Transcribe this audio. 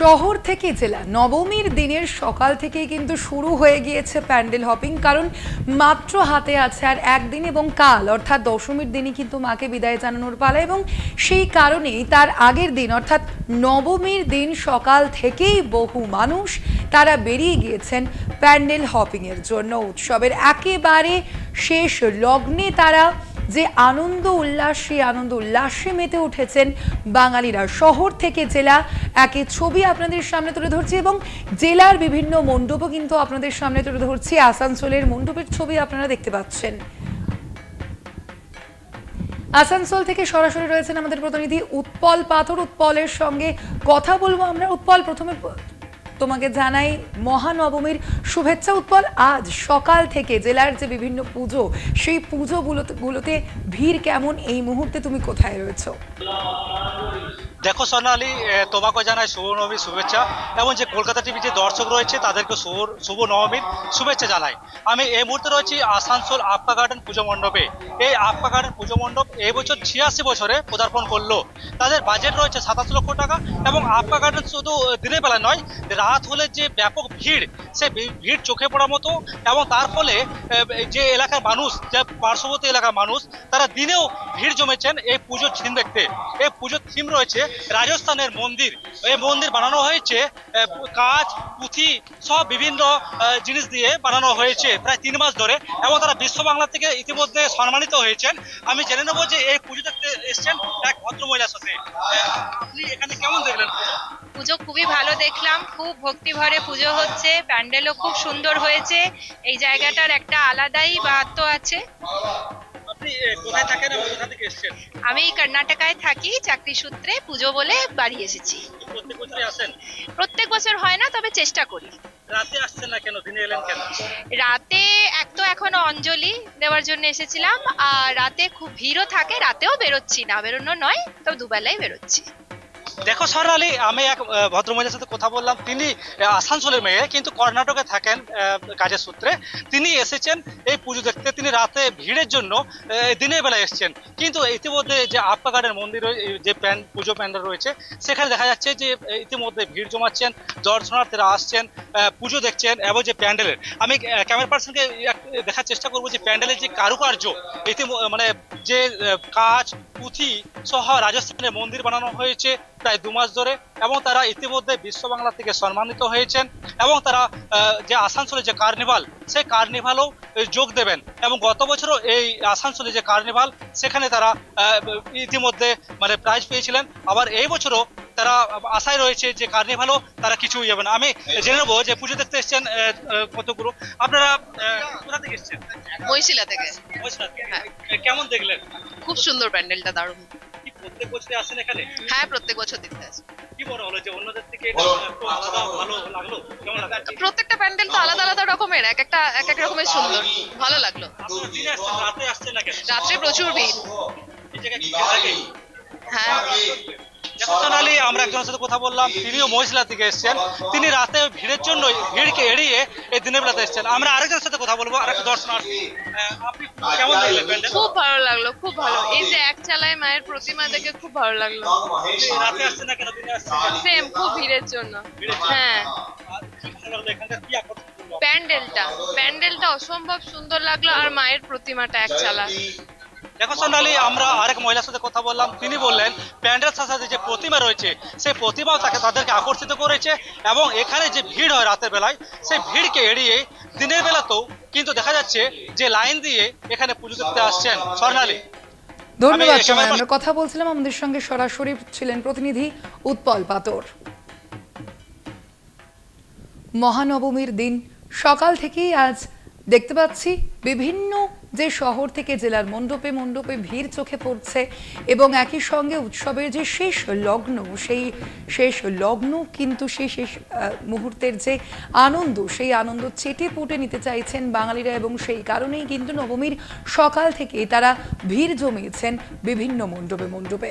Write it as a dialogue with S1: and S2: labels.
S1: শহর থেকে জেলা নবমীর দিনের সকাল থেকেই কিন্তু শুরু হয়ে গিয়েছে প্যান্ডেল হপিং। কারণ মাত্র হাতে আছে আর একদিন এবং কাল অর্থাৎ দশমীর দিনই কিন্তু মাকে বিদায় জানানোর পালা, এবং সেই কারণেই তার আগের দিন অর্থাৎ নবমীর দিন সকাল থেকেই বহু মানুষ তারা বেরিয়ে গিয়েছেন প্যান্ডেল হপিং এর জন্য। উৎসবের একেবারে শেষ লগ্নে তারা যে আনন্দ উল্লাস, সেই আনন্দ উল্লাসে মেতে উঠেছেন বাঙালিরা। শহর থেকে জেলা একে ছবি আপনাদের সামনে তুলে ধরছি এবং জেলার বিভিন্ন মণ্ডপও কিন্তু আপনাদের সামনে তুলে ধরছি। আসানসোলের মণ্ডপের ছবি আপনারা দেখতে পাচ্ছেন। আসানসোল থেকে সরাসরি রয়েছেন আমাদের প্রতিনিধি উৎপল পাথর। উৎপলের সঙ্গে কথা বলবো আমরা। উৎপল, প্রথমে তোমাকে জানাই মহানবমীর শুভেচ্ছা। উৎপল, আজ সকাল থেকে জেলার যে বিভিন্ন পুজো, সেই পুজোগুলোতে ভিড় কেমন? এই মুহূর্তে তুমি কোথায় রয়েছো?
S2: দেখো সোনালি, তোমাকে জানাই শুভ নবমীর শুভেচ্ছা এবং যে কলকাতা টিভি যে দর্শক রয়েছে তাদেরকে শুভ নবমীর শুভেচ্ছা জানাই। আমি এই মুহূর্তে রয়েছি আসানসোল আপকা গার্ডেন পুজো মণ্ডপে। এই আপকা গার্ডেন পুজো মণ্ডপ এই বছর 86 বছরে পদার্পণ করলো। তাদের বাজেট রয়েছে 27 লক্ষ টাকা এবং আপকা গার্ডেন শুধু দিনের বেলা নয়, রাত হলে যে ব্যাপক ভিড়, সে ভিড় চোখে পড়ার মতো। এবং তার ফলে যে এলাকার মানুষ, যে পার্শ্ববর্তী এলাকার মানুষ, তারা দিনেও ভিড় জমেছেন এই পুজোর থিম দেখতে। এই পুজোর থিম রয়েছে রাজস্থানের মন্দির। এই মন্দির বানানো হয়েছে কাঁচ, পুঁথি সব বিভিন্ন জিনিস দিয়ে বানানো হয়েছে প্রায় 3 মাস ধরে, এবং তারা বিশ্ব বাংলা থেকে ইতিমধ্যে সম্মানিত হয়েছেন। আমি জেনে নেবো যে এই পুজো দেখতে এসছেন এক ভদ্র মহিলার সাথে। আপনি এখানে কেমন দেখলেন
S3: পুজো? খুবই ভালো দেখলাম, খুব ভক্তি ভরে পুজো হচ্ছে, প্যান্ডেলও খুব সুন্দর হয়েছে। এই জায়গাটার একটা আলাদাই মাহাত্ম্য আছে।
S2: আপনি কোথায় থাকেন এবং কোথা থেকে এসেছেন?
S3: আমি কর্ণাটকায় থাকি, চাকরি সূত্রে পুজো বলে বাড়ি এসেছি।
S2: প্রত্যেক বছরই আসেন?
S3: প্রত্যেক বছর হয় না, তবে চেষ্টা করি।
S2: রাতে আসছেন না কেন, দিনে এলেন কেন?
S3: রাতে এখনো অঞ্জলি দেওয়ার জন্য এসেছিলাম, আর রাতে খুব ভিড়ও থাকে, রাতেও বেরোচ্ছি না, বেরোনো নয়, তবে দুবেলাই বেরোচ্ছি।
S2: দেখো সোনালি, আমি এক ভদ্রমহিলার সাথে কথা বললাম। তিনি আসানসোলের মেয়ে, কিন্তু কর্ণাটকে থাকেন কাজের সূত্রে। তিনি এসেছেন এই পুজো দেখতে। তিনি রাতে ভিড়ের জন্য দিনের বেলা এসেছেন, কিন্তু ইতিমধ্যে যে আপকা গার্ডেন মন্দির, যে পুজো প্যান্ডেল রয়েছে, সেখানে দেখা যাচ্ছে যে ইতিমধ্যে ভিড় জমাচ্ছেন, দর্শনার্থীরা আসছেন, পুজো দেখছেন। এবং যে প্যান্ডেলের, আমি ক্যামেরা পার্সনকে দেখার চেষ্টা করবো যে প্যান্ডেলের যে কারুকার্য, মানে যে কাঁচ, পুঁথি সহ রাজস্থানের মন্দির বানানো হয়েছে প্রায় 2 মাস ধরে, এবং তারা ইতিমধ্যে বিশ্ব বাংলা থেকে সম্মানিত হয়েছেন। এবং তারা যে আসানসোলে যে কার্নিভাল, সেই কার্নিভালও যোগ দেবেন। এবং গত বছরও এই আসানসোলে যে কার্নিভাল, সেখানে তারা ইতিমধ্যে মানে প্রাইজ পেয়েছিলেন। আবার এই বছরও তারা আশায় রয়েছে যে কার্নিভালও তারা কিছু যাবেন। আমি জেনে নেবো যে পুজো দেখতে এসছেন কতগুলো। আপনারা কোথা থেকে এসছেন?
S4: মহিশিলা থেকে।
S2: কেমন দেখলেন?
S4: খুব সুন্দর প্যান্ডেলটা, দারুণ।
S2: প্রত্যেক বছরই আসেন এখানে?
S4: হ্যাঁ, প্রত্যেক বছর দেখতে আসি।
S2: কি মনে হলো যে অন্যদের থেকে আলাদা ভালো লাগলো? কেমন লাগলো?
S4: প্রত্যেকটা প্যান্ডেল তো আলাদা আলাদা রকমের, এক এক রকমের সুন্দর, ভালো লাগলো।
S2: আপনারা দিনে আসছেন, রাতে আসছেন না কেন?
S4: রাত্রে প্রচুর ভিড়।
S2: এই জায়গায় কি থাকে?
S4: হ্যাঁ।
S2: সোনালি, আমরা একজনের সাথে কথা বললাম, তিনিও মহিলা থেকে এসেছেন। তিনি রাতে ভিড়ের জন্য, ভিড়কে এড়িয়ে এই দিনের বেলাতে এসেছেন। আমরা আরেকজনের সাথে কথা বলবো, আরেকটা দর্শনার্থী। আপনি কেমন দেখলেন প্যান্ডেল?
S4: খুব ভালো লাগলো, খুব ভালো। এই যে এক চালায় মায়ের প্রতিমা দেখে খুব ভালো লাগলো।
S2: রাতে আসছেন না কেন, দিনে আসছেন?
S4: সেম, খুব ভিড়ের জন্য। হ্যাঁ, প্যান্ডেলটা অসম্ভব সুন্দর লাগলো, আর মায়ের প্রতিমাটা এক চালা।
S2: দেখো সোনালি, আমরা আরেক মহিলার সাথে কথা বললাম। তিনি বললেন প্যান্ডেল সাথে যে প্রতিমা রয়েছে, সেই প্রতিমাও তাদেরকে আকর্ষিত করেছে। এবং এখানে যে ভিড় হয় রাতের বেলায়, সেই ভিড়কে এড়িয়ে দিনের বেলাতেও কিন্তু দেখা যাচ্ছে যে লাইন দিয়ে এখানে পুজো দেখতে আসছেন। সোনালি,
S1: ধন্যবাদ। আমরা কথা বলছিলাম, আমাদের সঙ্গে সরাসরি ছিলেন প্রতিনিধি উৎপল পাথর। মহানবমীর দিন সকাল থেকেই আজ দেখতে পাচ্ছি বিভিন্ন যে শহর থেকে জেলার মণ্ডপে মণ্ডপে ভিড় চোখে পড়ছে, এবং একই সঙ্গে উৎসবের যে শেষ লগ্ন, সেই শেষ লগ্ন কিন্তু সেই শেষ মুহূর্তের যে আনন্দ, সেই আনন্দ চেটে পুটে নিতে চাইছেন বাঙালিরা। এবং সেই কারণেই কিন্তু নবমীর সকাল থেকেই তারা ভিড় জমিয়েছেন বিভিন্ন মণ্ডপে মণ্ডপে।